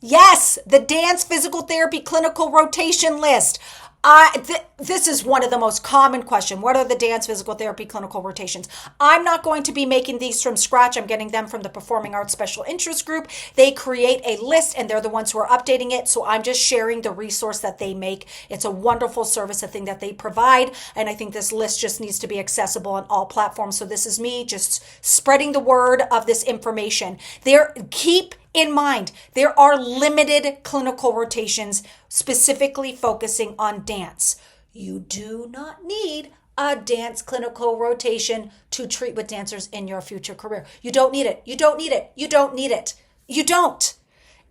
Yes, the dance physical therapy clinical rotation list. This is one of the most common questions. What are the dance physical therapy clinical rotations? I'm not going to be making these from scratch. I'm getting them from the Performing Arts Special Interest Group. They create a list and they're the ones who are updating it. So I'm just sharing the resource that they make. It's a wonderful service, a thing that they provide. And I think this list just needs to be accessible on all platforms. So this is me just spreading the word of this information. Keep in mind, there are limited clinical rotations specifically focusing on dance. You do not need a dance clinical rotation to treat with dancers in your future career. You don't need it. You don't need it. You don't need it. You don't.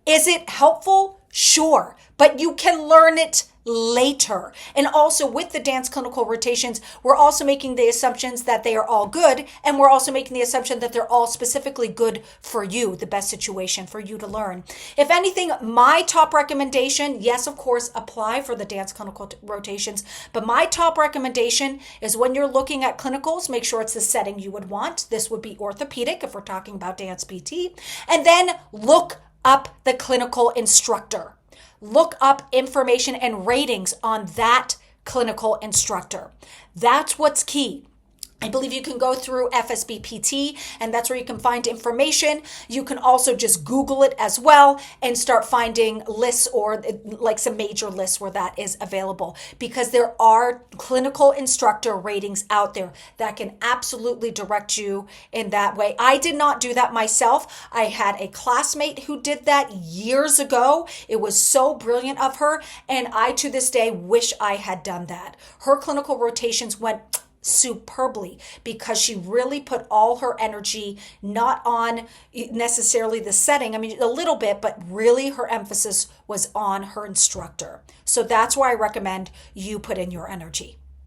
Is it helpful? Sure, but you can learn it later. And also with the dance clinical rotations, we're also making the assumptions that they are all good, and we're also making the assumption that they're all specifically good for you, the best situation for you to learn. If anything, my top recommendation, yes, of course, apply for the dance clinical rotations, but my top recommendation is when you're looking at clinicals, make sure it's the setting you would want. This would be orthopedic if we're talking about dance PT, and then look up the clinical instructor. Look up information and ratings on that clinical instructor. That's what's key. I believe you can go through FSBPT, and that's where you can find information. You can also just Google it as well and start finding lists or like some major lists where that is available, because there are clinical instructor ratings out there that can absolutely direct you in that way. I did not do that myself. I had a classmate who did that years ago. It was so brilliant of her, and I to this day wish I had done that. Her clinical rotations went superbly because she really put all her energy not on necessarily the setting, I mean a little bit, but really her emphasis was on her instructor. So that's where I recommend you put in your energy.